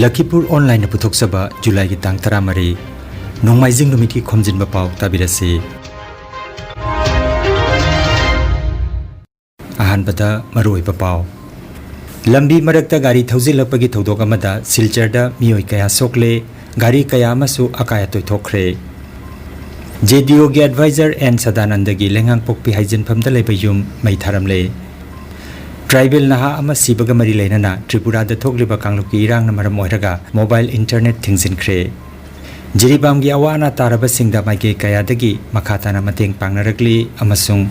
Lakhipuronline puthokchaba July gi tang 13 nongmaijing numit ki Khomjinba Pao tabirasi ahanbada maroiba pau lambi marakta gari thausilapagi thodok amada silcharda miyoi kaya sokle gari kaya amasu akaya toithokre JDO gi advisor and sadanandagi lengang pokpi haijin phamda leba yum mai tharamle Tribal naha ama sibaga mari leinana Tripura da thokliba kangluki irang na maram oiraga mobile internet thingsin kre Jiribam gi awana taraba singda maike kaya dagi makata na mateng pangnaragli amasung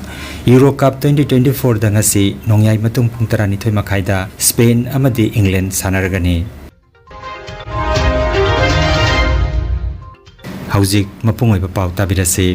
Euro Cup 2024 da ngasi nongyai matung pung 12 makaida Spain amadi England sanaragani Hauzik mapungoi pa pau tabirasi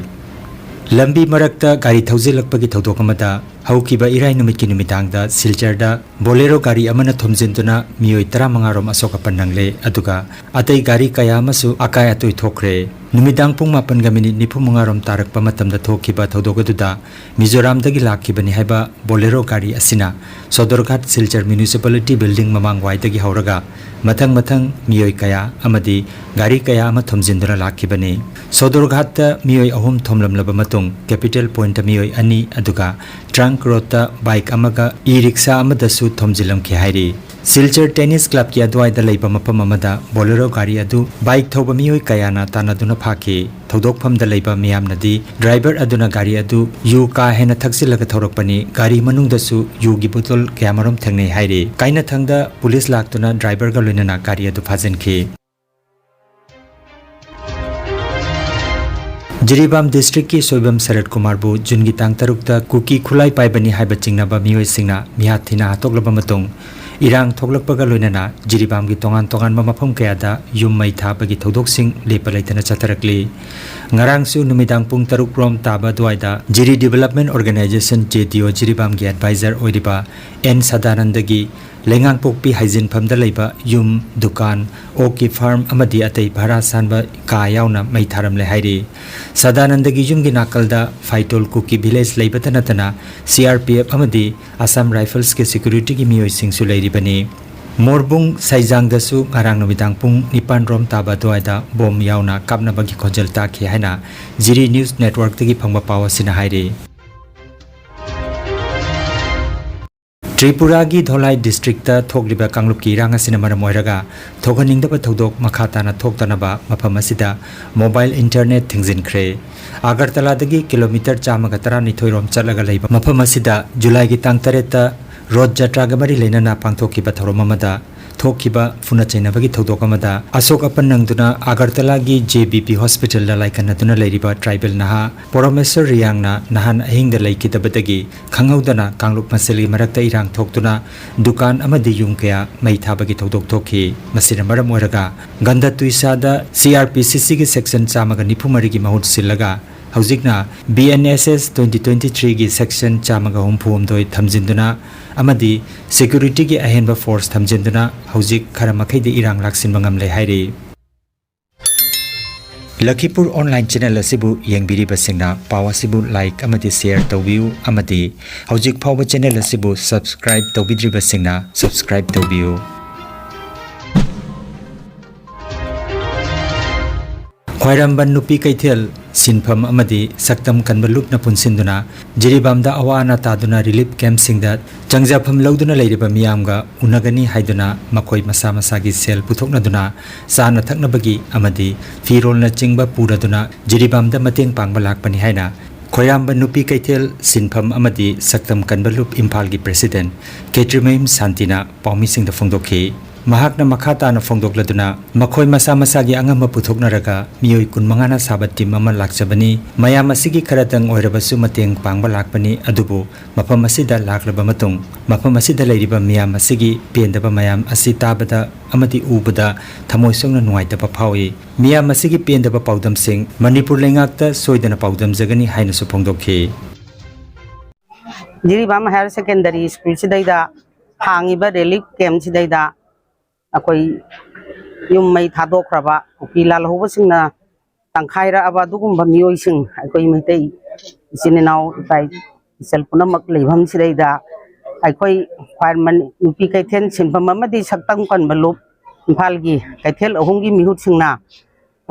Lambi marakta gari thausilakpagi thodok amada haukiba irai numit ki numitangda silcharda bolero gari amana thomjintuna miyoi 15 rom asoka panangle aduga atai gari kaya amasu akaya toi thokre numidang pung 7:95 rom tarakpa matamda thokiba thodogaduda Mizoram dagi lakhibani haiba bolero gari asina Sodorghat Silchar Municipality Building mamang wai dagi hauraga mathang miyoi kaya amadi gari kaya ama thomjinduna lakhibani Sodorghat ta miyoi ahum thomlamlaba matung capital point miyoi ani aduga Trunk road ta bike amaga e-rickshaw amadasu thomjilam ki hairi Silchar Tennis Club ki adwai da leiba mapam amada bolero gari adu bike thoba miyoi kayana tanaduna phaki thodok pham da leiba miyam nadi driver aduna gari adu yu ka hena thaksilaga thorokpani gari manung dasu yu gi botol kyamarom thangnei hairi kaina thangda police laktuna driver ga loinana gari adu phajenki Jiribam district ki Soibam Sarat Kumar bu Jungi tang tarukta kuki khulai paibani haiba chingnaba miyoi singna mihathina toklaba matung irang thoklakpaga loinana Jiribam gi tongan mafam kayada yum mai thabagi thodok sing lepa leitana chatarakli ngarang su numidang pung 3 rom taba duaida Jiri Development Organization JDO Jiribam gi advisor oiriba N Sadanandagi lengang pokpi haijin phamda leiba yum dukan oki farm amadi atai bhara sanba ka yauna mai tharam le hairi Sadanandagi yum gi nakalda Faitol Kuki village leibata natana CRPF amadi Assam Rifles ke security gi miyoi sing su leiribani Morbung Saijang dasu ngarang numidang pung 9 rom taba duaida bom yauna kapna bagi khonjal ta khi haina Jiri News Network tagi phangba pawa sina hairi Tripura gi Dholai district ta thokliba kangluki ranga sinamara moiraga thoganingdaba thodok makhatana thoktanaba mafam asida mobile internet thingzin khre Agartala dagi kilometer 112 rom chalaga leiba mafam asida July gi tang 3 ta road jatra ga mari leinana pangthokiba thorom amada thokiba funa chainabagi thodok amada asok apan nangduna Agartala gi JBP hospital la laikanaduna leiriba tribal naha Poromesor Riangna nahan ahingda laikidabadagi khanghaudana kangluk masali marakta irang thoktuna dukan amadi yungkaya mai thabagi thodok thokhi masina maram oiraga ganda tuisada CRPCC gi section 194 gi mahut sillaga Haujikna BNSS 2023 gi section 134 thamjinduna amadi security gi ahenba force thamjinduna haujik kharamakhaide irang laksin mangam le hairi Lakhipuronline channel asibu yengbiri basingna pawasibu like amadi share tawbiu amadi haujik phawba channel asibu subscribe tawbidri basingna subscribe tawbiu Khwairamban nupi kaithel sinpham amadi saktam kanbalup na punsinduna Jiribamda awana taduna relief camp singda changjafam lauduna leiriba miyamga unagani haiduna makoi masa gi sel puthoknaduna sana thaknabagi amadi firolna chingba puraduna Jiribamda mateng pangba lakpani haina Khwairamban nupi kaithel sinpham amadi saktam kanbalup Imphal gi president Ketrimaim Santina paumi singda phongdokhi Mahakna makhata na phongdokladuna makhoi masa gi angama puthoknaraga miyoi 15 na sabati mama lakchabani mayam asigi kharatang oirabasu mateng pangba lakpani adubu mafam asida laklaba matung mafam asida leiriba miyam asigi pendaba mayam asi tabada amati ubada thamoi songna nuaitaba phawi miyam asigi pendaba paudam sing Manipur lengakta soidana paudam jagani haina su phongdokhi Jiribam Higher Secondary School sidaida hangiba relief camp sidaida akoi yum mai thadokraba ukilal hobasingna tangkhaira aba dugumba miyoi sing akoi meitei isininaw ipai selpuna mak leibham sidaida akoi khwarman nupi kaithen sinpham amadi saktang kan balup इम्फालगी कैथेल अहुमगी मिहुतसिंगना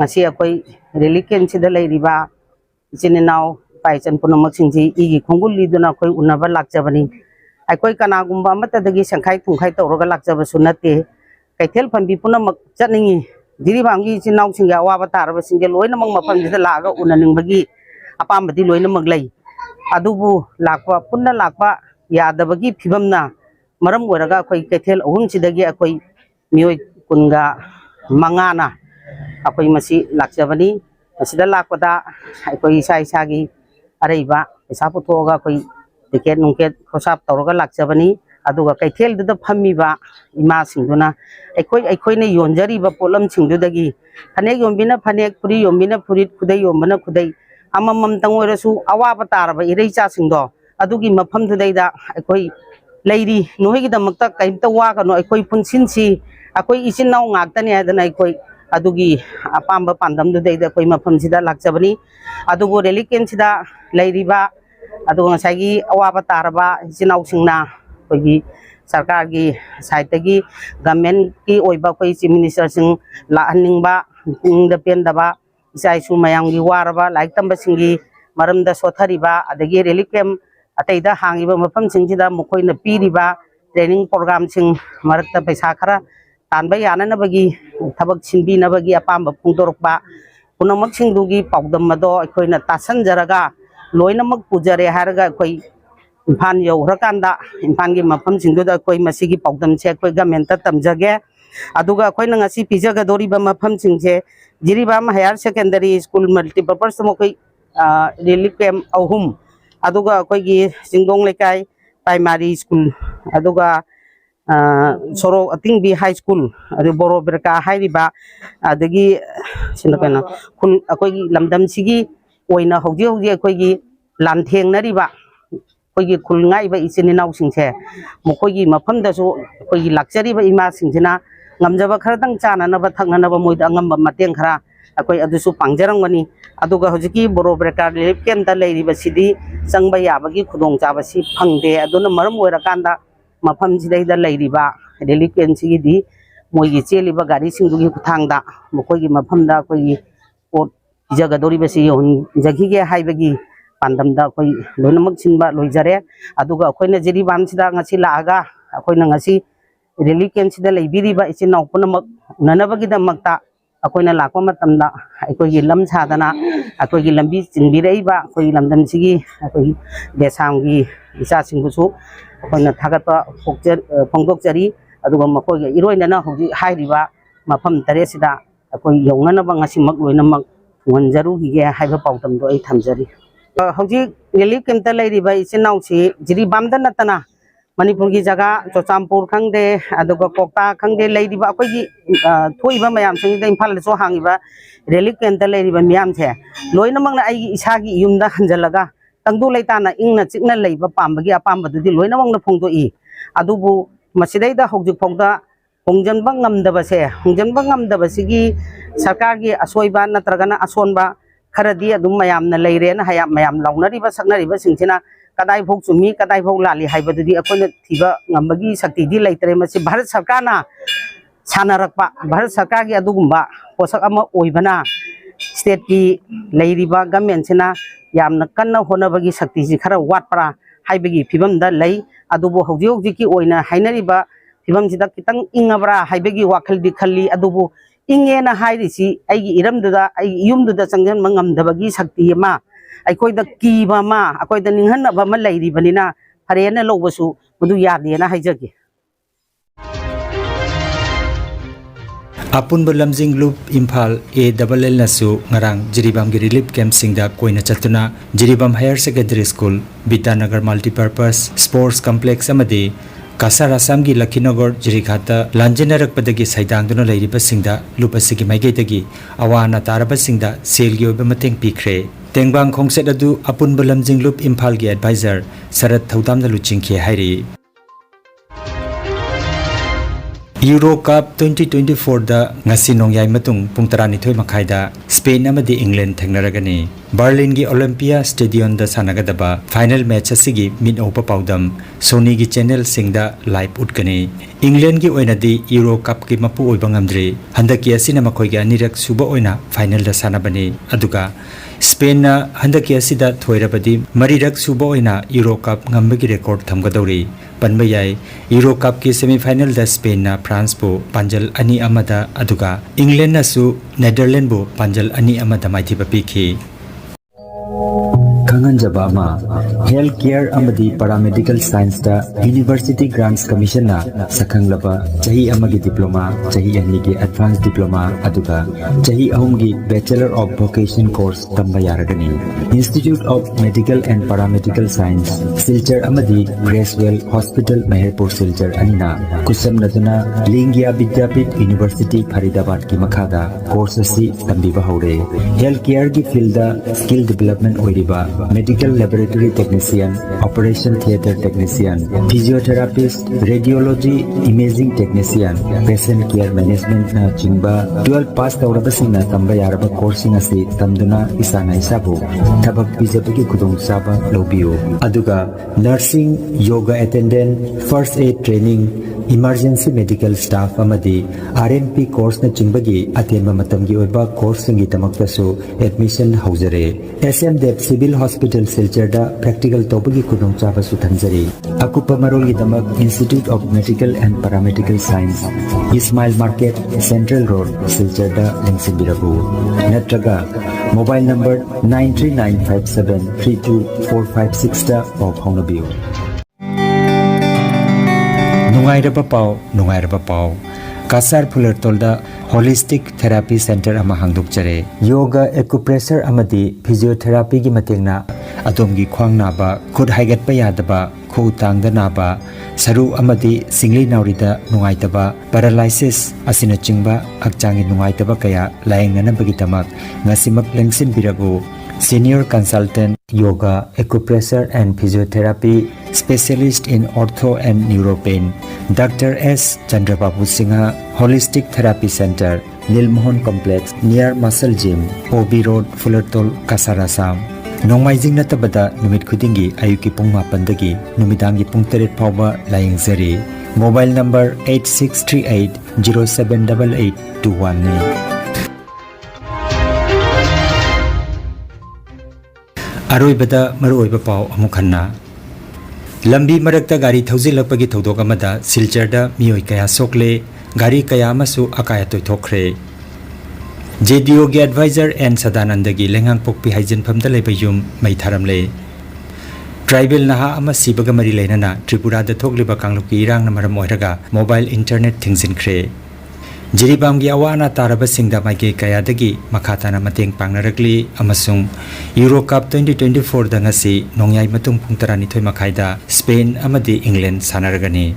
ngasi akoi relief camp sida leiriba ichininaw paichan punamaksingi igi khongul liduna akoi unaba lakjabani akoi kanagumba amatadagi sankhai thungkhai tawraga lakjaba sunate kaithel phambi punamak chatningi diribangi chinaw singa awaba taraba singe loina mang mafam sida laga unaningbagi apambadi loina maglai adubu lakpa punna lakpa yadabagi phibamna maram oraga akoi kaithel ahum sidagi akoi mioi kunga mangana akoi masi lakjabani masida lakpada akoi sai sagi araiba pesa puthoga akoi ticket nungket khosap tawraga lakjabani aduga kaithel duda phammiba ima singduna akoi ne yonjari ba polam singdudagi phanek yombina phanek puri yombina purit khudai yombana khudai amamam tangoirasu awaba taraba ireicha singdo adugi mafam thudaida akoi leiri nohigi damakta kaimta waga no akoi punsinsi akoi isinnaw ngaktani adana akoi adugi apamba pandam du deida koi mafam sida lakjabani adugo relief camp sida leiriba adugo ngasagi awaba taraba sinau singna koigi sarkar gi side gi government ki oiba koi chief minister sing la aningba da pendaba isai su mayang gi waraba like tamba singi maramda sothariba adagi relief camp ataida hangiba mafam singida mukoi na piriba training program sing marakta paisa khara tanba yana bagi thabak sinbi na bagi apamba pungdorokba punamak singdugi paudam mado akoina tasan jaraga loina mak pujare haraga koi impan yo hrakanda impan gi mafam singduda koi masigi paudam che koi government ta tamjage aduga koina ngasi pijaga dori ba mafam singje jiribam higher secondary school multipurpose mo koi relief camp ahum aduga koi gi singdong lekai primary school aduga soro atingbi high school adu boro berka hairiba adagi sinapena kun akoi lamdam sigi oina hoji hoji akoi gi lantheng nariba koi gi khulngai ba isininaw singse mokoi gi mafam da su koi gi lakchari ba ima singsina ngamjaba kharadang chana na ba thakna na ba moida ngamba mateng khara akoi adusu pangjarangwani aduga hojiki boro berka relief camp da leiriba sidi changba yabagi khudong chaba si phangde aduna maram oira kanda mafam sidaida leiriba relief camp sigidi moigi cheliba gari singdugi kuthangda mokoigi mafamda koi pot jaga dori basi yon jagi ge haibagi pandamda koi loinamak sinba loijare aduga koina jeri bam sida ngasi laaga koina ngasi relief camp sida leibiriba isinau punamak nanabagi damakta akoina lakwa matamda akoigi lam sadana akoigi lambi chinbireiba koi lamdam sigi akoi besamgi isa singbusu akoina thagata phongdokjari aduga makoigi iroinana hoji hairiba mafam tare sida akoi yongnana ba ngasi mak loinamak ngonjaru hige haiba paudam do ai thamjari hoji relief camp ta leiriba isinau si jiri bamda natana Manipur gi jaga Chochampur khangde aduga kokta khangde leiriba akoigi thoiba mayam singda imphal so hangiba relief camp ta leiriba miyam the loinamang na ai isagi yumda hanjalaga tangdu leitana ingna chikna leiba pambagi apambadudi loinamang na phongdoi adubu masidaida hojik phongda hongjanba ngamdaba sigi sarkar gi asoiba natragana asonba kharadi adum mayam na leirena hayam mayam launariba saknariba singchina kadai phok chumi kadai phok lali haibadudi akoina thiba ngambagi sakti di leitre masi bharat sarkar na sanarakpa bharat sarkar gi adugumba posak ama oibana state ki leiriba government sina yamna kanna honabagi sakti ji khara watpara haibagi phibam da lei adubo hoji hoji ki oina hainariba phibam sida kitang ingabra haibagi wakhal di khalli adubo ingena hairisi aigi iramduda aigi yumduda changjan mangamdabagi sakti ma aikoida kiba ma akoida ninghanna ba ma leiribanina farena lobasu mudu yadena haijagi Apunba lamjing loop Imphal ALL nasu ngarang Jiribam gi relief camp singda koina chatuna Jiribam Higher Secondary School Bitanagar Multipurpose Sports Complex amadi Kasar Assam gi Lakhinagar Jirikata Lanjanarakpadagi saidangduna leiriba singda lupasigi maigedagi awana taraba singda selgi oba mateng pikre Tengbang khongset adu apunba lamjing loop Imphal gi advisor Sarat Thaudamna luchingkhe hairi Euro Cup 2024 da ngasi nongyai matung pung 12 makhaida Spain amadi England thengnaragani Berlin gi Olympia Stadium da sanagadaba final match asigi min opa paudam Sony gi channel singda live utkani England gi oinadi Euro Cup ki mapu oiba ngamdri handaki asina makhoi gi anirak suba oina final da sanabani aduga Spain na handaki asida thoirabadi marirak suba oina Euro Cup ngambagi record thamgadori Panbayai Euro Cup ki semi final da Spain na France bu panjal ani amada aduga England na su Netherlands bu panjal ani amada maithiba pikhi Khomjinba Pao Healthcare amadi Paramedical Science da University Grants Commission na sakhanglaba chahi amagi diploma chahi anigi advanced diploma aduga chahi ahumgi Bachelor of Vocation course tamba yaragani Institute of Medical and Paramedical Science Silchar amadi Gracewell Hospital Meherpur Silchar anina kusam naduna Lingya Vidyapit University Faridabad ki makhada course asi tambiba hore Healthcare ki field da skill development oiriba Medical Laboratory Technician, Operation Theatre Technician, Physiotherapist, Radiology Imaging Technician, Patient Care Management na chingba 12 pass tawrabasing na tamba yaraba coursing asi tamduna isana isabu thabak bijabagi kudong saba lobiyo aduga nursing yoga attendant first aid training emergency medical staff amadi RNP course na chingba atenba matamgi oiba course ngi tamaktasu admission haujare SMDEP Civil Hospital Silchar practical topagi kudong chaba su thanjari akupa marol gi damak Institute of Medical and Paramedical Science Ismail Market Central Road Silchar da lingsinbirabu natraga mobile number 939573245 da of Honabiu Nungairaba Pao Kasar Pulertolda Holistic Therapy Center ama hangdukjare Yoga Acupressure amadi Physiotherapy gi matengna adomgi khwang naba khud haigatpa yadaba khu tangda naba saru amadi singli naurida nungaitaba paralysis asina chingba hakchangi nungaitaba kaya laengnana bagi tamak ngasimak lengsin birabu Senior Consultant Yoga Acupressure and Physiotherapy Specialist in Ortho and Neuropain Dr. S. Chandrababu Singha Holistic Therapy Center Nilmohon Complex near Muscle Gym OB Road Fullertol Kasarasam Nongmaijing natabada numit khudingi ayuki pung 8 dagi numidangi pung 3 phawba layengzari Mobile number 8638078821 ni Aroibada maroiba pau amukhanna Lambi marakta gari thausilakpagi thodok amada Silcharda mioi kaya sokle gari kaya amasu akaya toithokre JDO gi advisor and Sadanandagi lengang pokpi haijin phamda leba yum mai tharamle Tribal naha ama sibaga mari leinana Tripura da thokliba kangluki irang na maram oiraga mobile internet thingsinkhre Jiribam gi awana taraba singda maige kaya dagi makhatana mateng pangnaragli amasung Euro Cup 2024 da ngasi nongyai matung pung 12 makhaida Spain amadi England sanaragani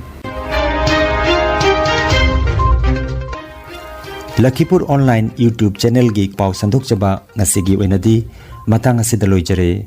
Lakhipuronline YouTube channel gi pau sandok chaba ngasi gi oinadi matang asida loijare